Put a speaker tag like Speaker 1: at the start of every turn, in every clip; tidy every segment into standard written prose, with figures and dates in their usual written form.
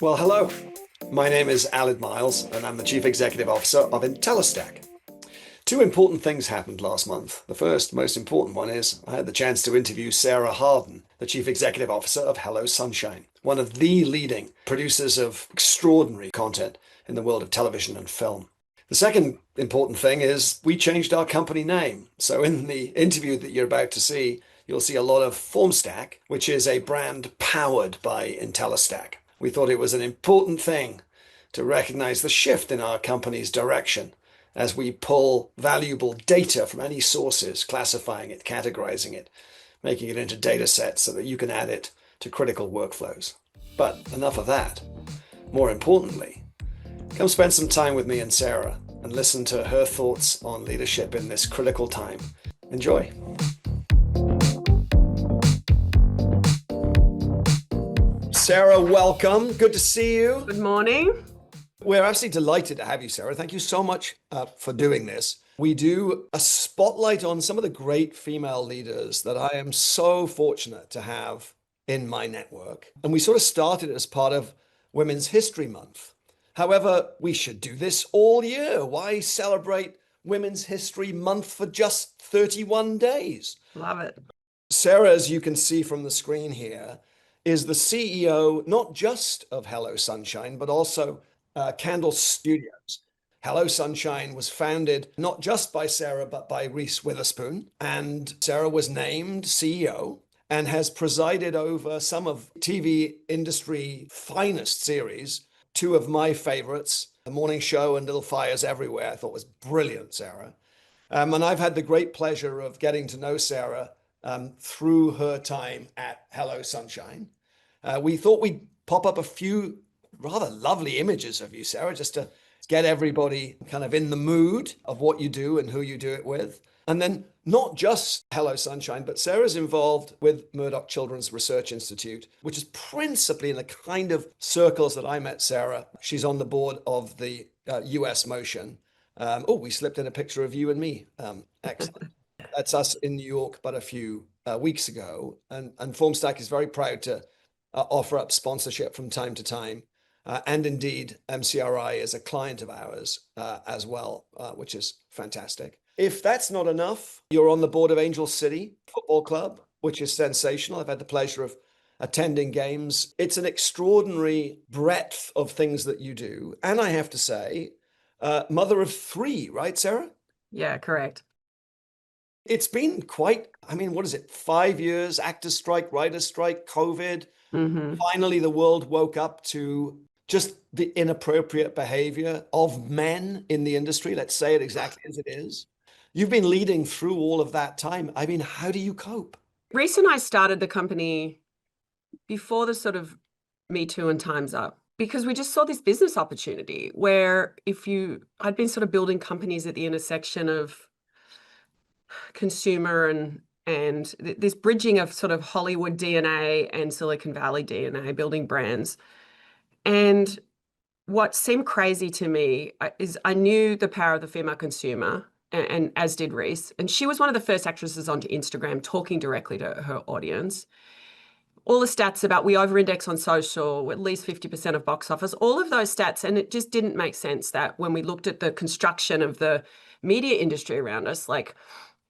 Speaker 1: Well, hello. My name is Alid Miles, and I'm the Chief Executive Officer of Intellistack. Two important things happened last month. The first, most important one is I had the chance to interview Sarah Harden, the Chief Executive Officer of Hello Sunshine, one of the leading producers of extraordinary content in the world of television and film. The second important thing is we changed our company name. So in the interview that you're about to see, you'll see a lot of FormStack, which is a brand powered by Intellistack. We thought it was an important thing to recognize the shift in our company's direction as we pull valuable data from any sources, classifying it, categorizing it, making it into data sets so that you can add it to critical workflows. But enough of that. More importantly, come spend some time with me and Sarah and listen to her thoughts on leadership in this critical time. Enjoy. Sarah, welcome. Good to see you.
Speaker 2: Good morning.
Speaker 1: We're absolutely delighted to have you, Sarah. Thank you so much for doing this. We do a spotlight on some of the great female leaders that I am so fortunate to have in my network. And we sort of started as part of Women's History Month. However, we should do this all year. Why celebrate Women's History Month for just 31 days?
Speaker 2: Love it.
Speaker 1: Sarah, as you can see from the screen here, is the CEO not just of Hello Sunshine, but also Candle Studios. Hello Sunshine was founded not just by Sarah, but by Reese Witherspoon. And Sarah was named CEO and has presided over some of TV industry finest series. Two of my favorites, The Morning Show and Little Fires Everywhere, I thought was brilliant, Sarah. And I've had the great pleasure of getting to know Sarah through her time at Hello Sunshine. We thought we'd pop up a few rather lovely images of you, Sarah, just to get everybody kind of in the mood of what you do and who you do it with. And then not just Hello Sunshine, but Sarah's involved with Murdoch Children's Research Institute, which is principally in the kind of circles that I met Sarah. She's on the board of the US Motion. We slipped in a picture of you and me. Excellent. That's us in New York, but a few weeks ago. And FormStack is very proud to offer up sponsorship from time to time. And indeed, MCRI is a client of ours as well, which is fantastic. If that's not enough, you're on the board of Angel City Football Club, which is sensational. I've had the pleasure of attending games. It's an extraordinary breadth of things that you do. And I have to say, mother of three, right, Sarah?
Speaker 2: Yeah, correct.
Speaker 1: It's been quite, what is it? 5 years, actors strike, writers strike, COVID. Finally, the world woke up to just the inappropriate behavior of men in the industry. Let's say it exactly as it is. You've been leading through all of that time. How do you cope?
Speaker 2: Reese and I started the company before the sort of Me Too and Time's Up, because we just saw this business opportunity where I'd been sort of building companies at the intersection of consumer and this bridging of sort of Hollywood DNA and Silicon Valley DNA, building brands. And what seemed crazy to me is I knew the power of the female consumer, and as did Reese. And she was one of the first actresses onto Instagram talking directly to her audience. All the stats about we over-index on social, at least 50% of box office, all of those stats. And it just didn't make sense that when we looked at the construction of the media industry around us, like,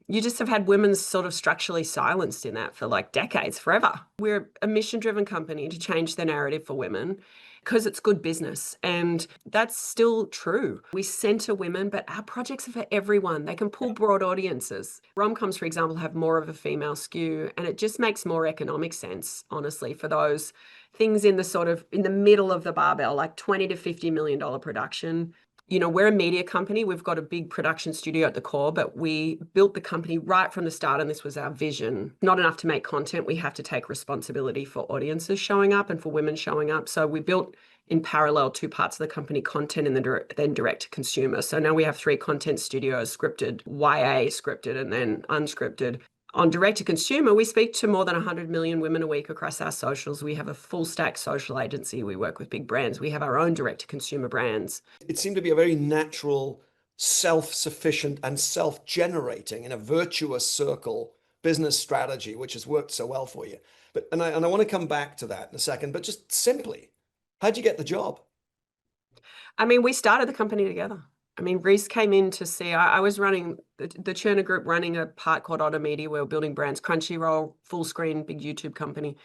Speaker 2: you just have had women sort of structurally silenced in that for like decades, forever. We're a mission-driven company to change the narrative for women because it's good business. And that's still true. We center women, but our projects are for everyone. They can pull broad audiences. Rom-coms, for example, have more of a female skew, and it just makes more economic sense, honestly, for those things in the middle of the barbell, like $20 to $50 million production. We're a media company. We've got a big production studio at the core, but we built the company right from the start, and this was our vision. Not enough to make content. We have to take responsibility for audiences showing up and for women showing up. So we built in parallel two parts of the company, content and then direct to consumer. So now we have 3 content studios, scripted, YA scripted, and then unscripted. On direct to consumer, we speak to more than 100 million women a week across our socials. We have a full stack social agency. We work with big brands. We have our own direct to consumer brands.
Speaker 1: It seemed to be a very natural, self-sufficient and self-generating in a virtuous circle business strategy, which has worked so well for you. I want to come back to that in a second, but just simply, How'd you get the job?
Speaker 2: I mean, we started the company together. I mean, Reese came in to see, I was running the Churner Group, running a part called Otter Media. We were building brands, Crunchyroll, full screen, big YouTube company.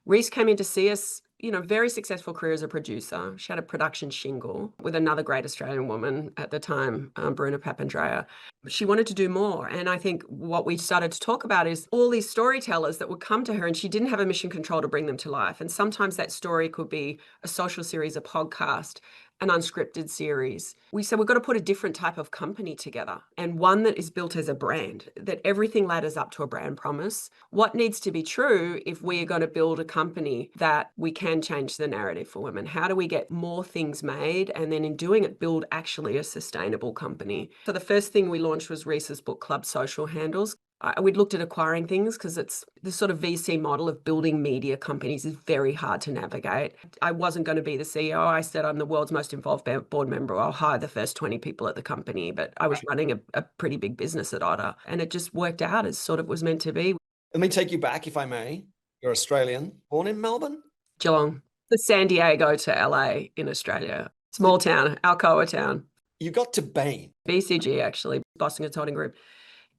Speaker 2: Reese came in to see us, very successful career as a producer. She had a production shingle with another great Australian woman at the time, Bruna Papandreou. She wanted to do more. And I think what we started to talk about is all these storytellers that would come to her, and she didn't have a mission control to bring them to life. And sometimes that story could be a social series, a podcast, an unscripted series. We said we've got to put a different type of company together, and one that is built as a brand, that everything ladders up to a brand promise. What needs to be true if we are going to build a company that we can change the narrative for women? How do we get more things made, and then in doing it, build actually a sustainable company? So the first thing we launched was Reese's Book Club social handles. We'd looked at acquiring things because it's the sort of VC model of building media companies is very hard to navigate. I wasn't going to be the CEO. I said I'm the world's most involved board member. I'll hire the first 20 people at the company. But I was running a pretty big business at Otter, and it just worked out as sort of was meant to be.
Speaker 1: Let me take you back, if I may. You're Australian, born in Melbourne?
Speaker 2: Geelong, the San Diego to LA in Australia. Small town, Alcoa town.
Speaker 1: You got to Bain.
Speaker 2: BCG, actually, Boston Consulting Group.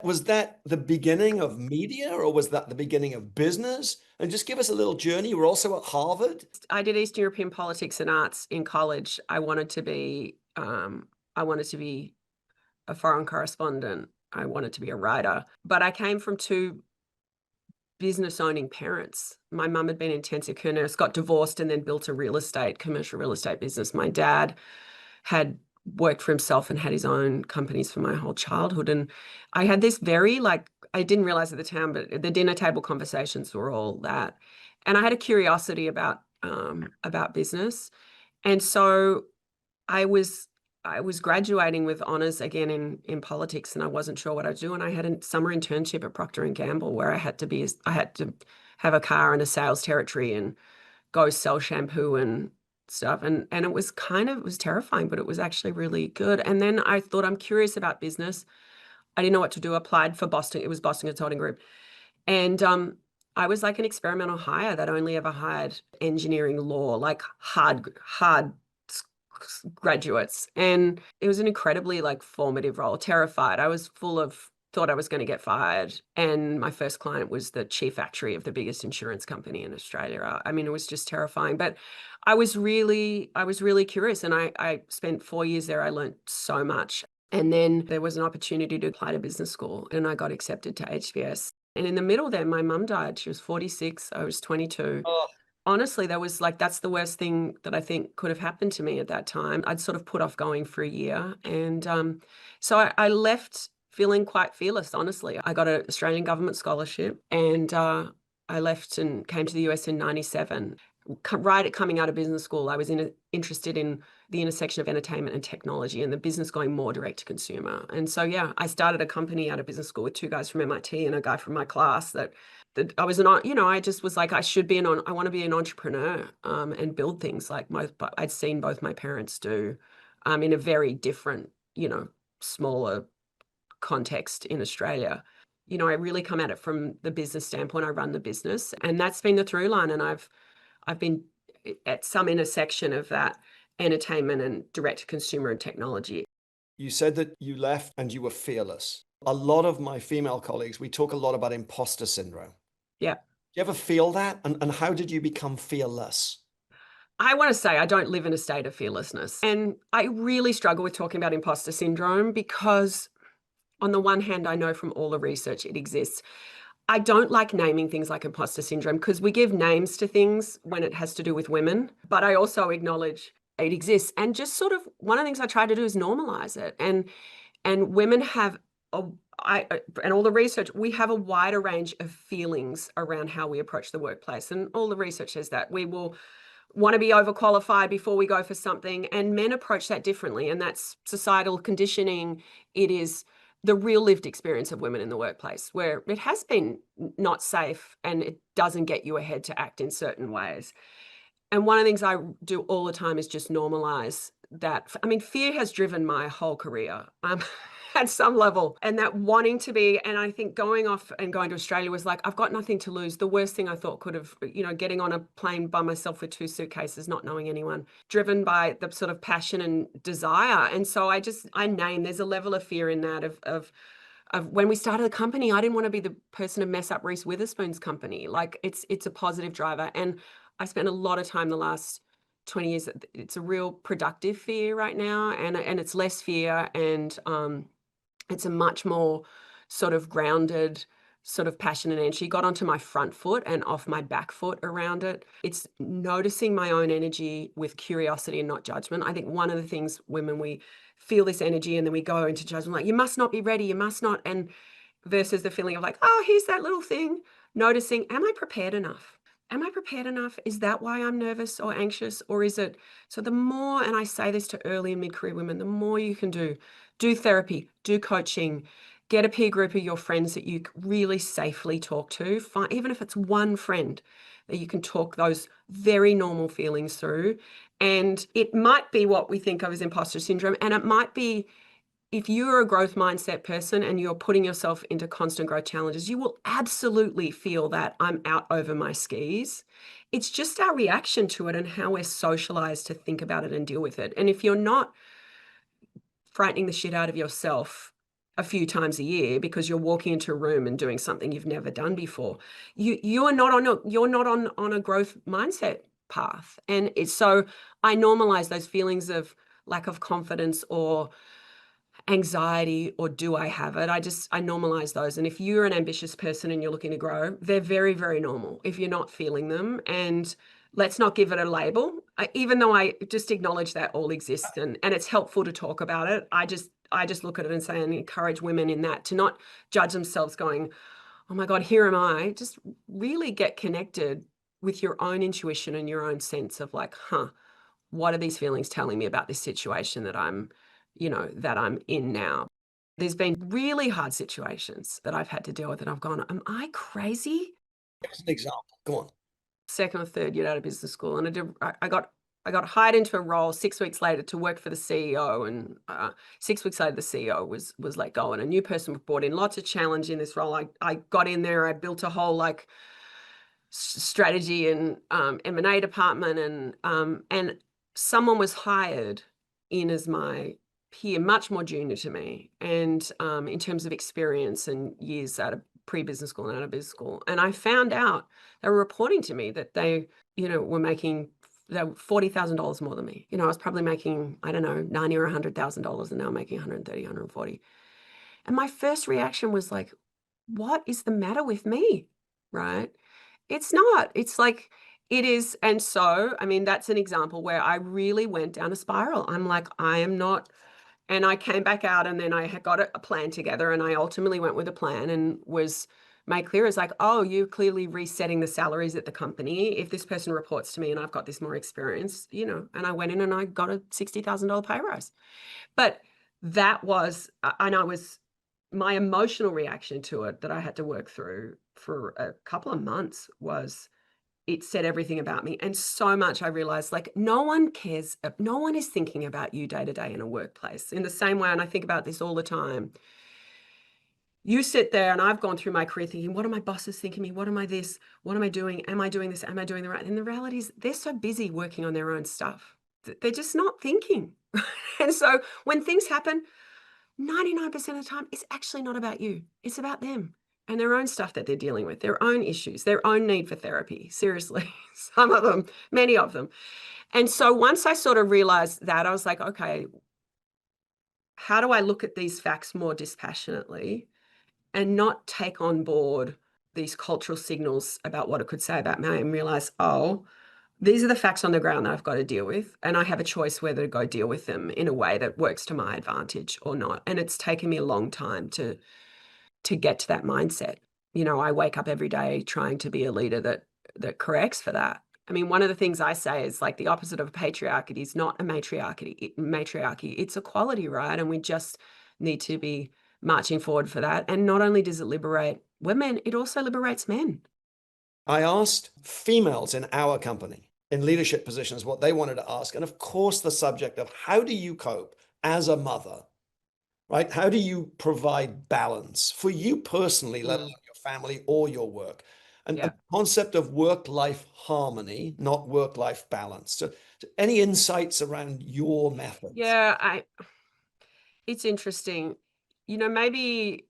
Speaker 1: Was that the beginning of media, or was that the beginning of business? And just give us a little journey. You were also at Harvard.
Speaker 2: I did Eastern European politics and arts in college. I wanted to be a foreign correspondent. I wanted to be a writer, but I came from two business owning parents. My mum had been an intensive care nurse, got divorced, and then built a commercial real estate business. My dad had worked for himself and had his own companies for my whole childhood. And I had this I didn't realize at the time, but the dinner table conversations were all that. And I had a curiosity about business. And so I was graduating with honors again in politics, and I wasn't sure what I'd do. And I had a summer internship at Procter and Gamble where I had to have a car and a sales territory and go sell shampoo and stuff. And it was terrifying, but it was actually really good. And then I thought, I'm curious about business. I didn't know what to do. Applied for Boston. It was Boston Consulting Group. And I was like an experimental hire that only ever hired engineering, law, like hard graduates. And it was an incredibly formative role. Terrified. I was thought I was going to get fired. And my first client was the chief actuary of the biggest insurance company in Australia. I mean, it was just terrifying, but I was really curious. And I spent 4 years there. I learned so much. And then there was an opportunity to apply to business school, and I got accepted to HBS. And in the middle there, my mum died. She was 46. I was 22.
Speaker 1: Oh,
Speaker 2: Honestly, that's the worst thing that I think could have happened to me at that time. I'd sort of put off going for a year. And so I left feeling quite fearless, honestly. I got an Australian government scholarship, and I left and came to the US in 97. Right at coming out of business school, I was interested in the intersection of entertainment and technology and the business going more direct to consumer. And so, yeah, I started a company out of business school with two guys from MIT and a guy from my class that I was I just was like, I want to be an entrepreneur and build things like I'd seen both my parents do in a very different, smaller context in Australia. I really come at it from the business standpoint. I run the business, and that's been the through line. And I've been at some intersection of that entertainment and direct to consumer and technology.
Speaker 1: you said that you left and you were fearless. A lot of my female colleagues, we talk a lot about imposter syndrome.
Speaker 2: Yeah.
Speaker 1: Do you ever feel that? And how did you become fearless?
Speaker 2: I want to say I don't live in a state of fearlessness. And I really struggle with talking about imposter syndrome because on the one hand, I know from all the research it exists. I don't like naming things like imposter syndrome because we give names to things when it has to do with women, but I also acknowledge it exists. And just sort of one of the things I try to do is normalize it. And women have and all the research, we have a wider range of feelings around how we approach the workplace. And all the research says that we will want to be overqualified before we go for something. And men approach that differently. And that's societal conditioning. It is the real lived experience of women in the workplace where it has been not safe and it doesn't get you ahead to act in certain ways. And one of the things I do all the time is just normalize that. I mean, fear has driven my whole career. at some level. And that wanting to be, and I think going off and going to Australia was like, I've got nothing to lose. The worst thing I thought could have, getting on a plane by myself with 2 suitcases, not knowing anyone, driven by the sort of passion and desire. And so there's a level of fear in that of when we started the company, I didn't want to be the person to mess up Reese Witherspoon's company. Like it's a positive driver. And I spent a lot of time the last 20 years. It's a real productive fear right now. And it's less fear. And it's a much more sort of grounded sort of passion and energy. Got onto my front foot and off my back foot around it. It's noticing my own energy with curiosity and not judgment. I think one of the things women, we feel this energy and then we go into judgment, like, you must not be ready, you must not, and versus the feeling of like, oh, here's that little thing, noticing, am I prepared enough? Am I prepared enough? Is that why I'm nervous or anxious? Or is it? So the more, and I say this to early and mid-career women, the more you can do therapy, do coaching, get a peer group of your friends that you really safely talk to, even if it's one friend that you can talk those very normal feelings through. And it might be what we think of as imposter syndrome. And it might be, if you're a growth mindset person and you're putting yourself into constant growth challenges, you will absolutely feel that I'm out over my skis. It's just our reaction to it and how we're socialized to think about it and deal with it. And if you're not frightening the shit out of yourself a few times a year because you're walking into a room and doing something you've never done before, you're not on a growth mindset path. And so I normalize those feelings of lack of confidence or anxiety or do I have it? I normalize those. And if you're an ambitious person and you're looking to grow, they're very, very normal if you're not feeling them. And let's not give it a label. Even though I just acknowledge that all exists and it's helpful to talk about it, I just look at it and say, and encourage women in that to not judge themselves going, oh my God, here am I. Just really get connected with your own intuition and your own sense of like, what are these feelings telling me about this situation that I'm in now? There's been really hard situations that I've had to deal with and I've gone, am I crazy?
Speaker 1: Here's an example. Go on.
Speaker 2: Second or third year out of business school, and I got hired into a role 6 weeks later to work for the CEO, and 6 weeks later the CEO was let go, and a new person was brought in. Lots of challenge in this role. I got in there, I built a whole like strategy and M&A department, and someone was hired in as my peer, much more junior to me, and in terms of experience and years out of pre-business school and out of business school. And I found out they were reporting to me that they, were making $40,000 more than me. I was probably making, I don't know, $90,000 or $100,000, and now I'm making 130, 140. And my first reaction was like, what is the matter with me? Right? It's not. It's like, it is. And so, I mean, that's an example where I really went down a spiral. I'm like, I am not. And I came back out, and then I had got a plan together, and I ultimately went with a plan and was made clear as like, oh, you're clearly resetting the salaries at the company. If this person reports to me and I've got this more experience, and I went in and I got a $60,000 pay rise. But that was, my emotional reaction to it that I had to work through for a couple of months was, it said everything about me. And so much I realized, like, no one cares. No one is thinking about you day to day in a workplace in the same way. And I think about this all the time. You sit there, and I've gone through my career thinking, what are my bosses thinking of me? What am I this? What am I doing? Am I doing this? Am I doing the right? And the reality is they're so busy working on their own stuff. They're just not thinking. And so when things happen, 99% of the time, it's actually not about you. It's about them and their own stuff that they're dealing with, their own issues, their own need for therapy. Seriously, some of them, many of them. And so once I sort of realized that, I was like, okay, how do I look at these facts more dispassionately and not take on board these cultural signals about what it could say about me, and realize, oh, these are the facts on the ground that I've got to deal with, and I have a choice whether to go deal with them in a way that works to my advantage or not. And it's taken me a long time to get to that mindset. I wake up every day trying to be a leader that corrects for that. I mean, one of the things I say is like the opposite of a patriarchy is not a matriarchy. It's equality, right? And we just need to be marching forward for that. And not only does it liberate women, it also liberates men.
Speaker 1: I asked females in our company in leadership positions what they wanted to ask. And of course, the subject of how do you cope as a mother right? How do you provide balance for you personally, let alone your family or your work? And
Speaker 2: Yeah.
Speaker 1: the concept of work-life harmony, not work-life balance. So any insights around your methods?
Speaker 2: Yeah, it's interesting. Maybe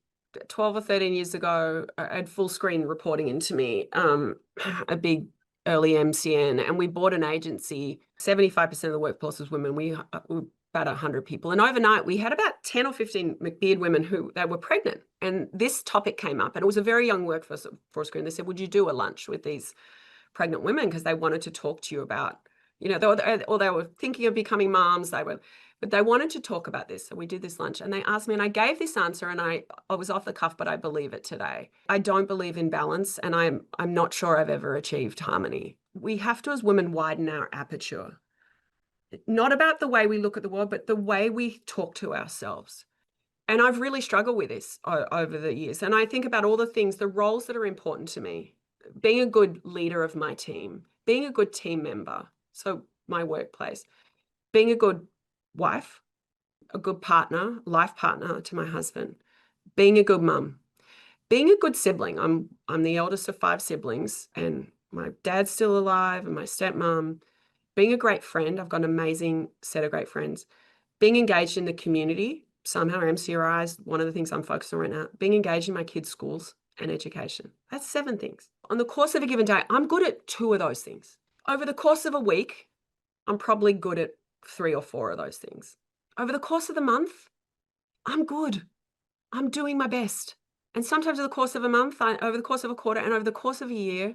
Speaker 2: 12 or 13 years ago, I had full screen reporting into me, a big early MCN, and we bought an agency. 75% of the workforce was women. We were about 100 people. And overnight, we had about 10 or 15 McBeard women who they were pregnant. And this topic came up, and it was a very young workforce group. They said, would you do a lunch with these pregnant women? Because they wanted to talk to you about, they were thinking of becoming moms. But they wanted to talk about this. So we did this lunch and they asked me, and I gave this answer, and I was off the cuff, but I believe it today. I don't believe in balance, and I'm not sure I've ever achieved harmony. We have to, as women, widen our aperture. Not about the way we look at the world, but the way we talk to ourselves. And I've really struggled with this over the years. And I think about all the things, the roles that are important to me. Being a good leader of my team, being a good team member, so my workplace, being a good wife, a good partner, life partner to my husband, being a good mum, being a good sibling. I'm the eldest of 5 siblings, and my dad's still alive, and my stepmom. Being a great friend. I've got an amazing set of great friends. Being engaged in the community. Somehow MCRI is one of the things I'm focused on right now. Being engaged in my kids' schools and education. That's 7 things. On the course of a given day, I'm good at 2 of those things. Over the course of a week, I'm probably good at 3 or 4 of those things. Over the course of the month, I'm good. I'm doing my best. And sometimes over the course of a month, over the course of a quarter, and over the course of a year,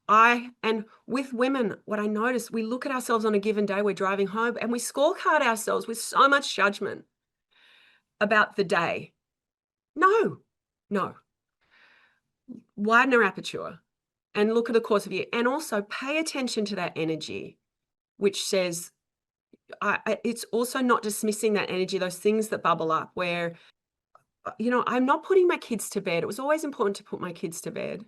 Speaker 2: and with women, what I notice, we look at ourselves on a given day, we're driving home, and we scorecard ourselves with so much judgment about the day. No. Widen our aperture and look at the course of a year, and also pay attention to that energy, which says, it's also not dismissing that energy, those things that bubble up where, I'm not putting my kids to bed. It was always important to put my kids to bed.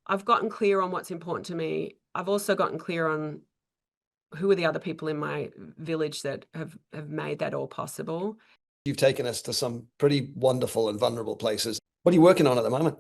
Speaker 2: I've gotten clear on what's important to me. I've also gotten clear on who are the other people in my village that have made that all possible.
Speaker 1: You've taken us to some pretty wonderful and vulnerable places. What are you working on at the moment?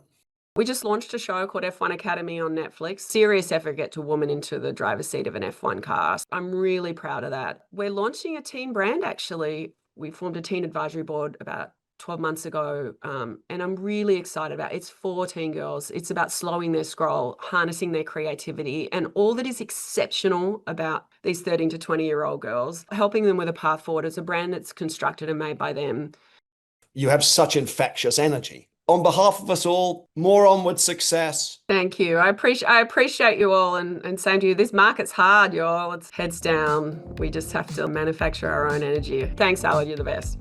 Speaker 2: We just launched a show called F1 Academy on Netflix. Serious effort to get a woman into the driver's seat of an F1 car. I'm really proud of that. We're launching a teen brand, actually. We formed a teen advisory board about 12 months ago, and I'm really excited about it. It's for teen girls. It's about slowing their scroll, harnessing their creativity, and all that is exceptional about these 13 to 20-year-old girls, helping them with a path forward. It's a brand that's constructed and made by them.
Speaker 1: You have such infectious energy. On behalf of us all, more onward success.
Speaker 2: Thank you. I appreciate you all, and same to you. This market's hard, y'all. It's heads down. We just have to manufacture our own energy. Thanks, Alan. You're the best.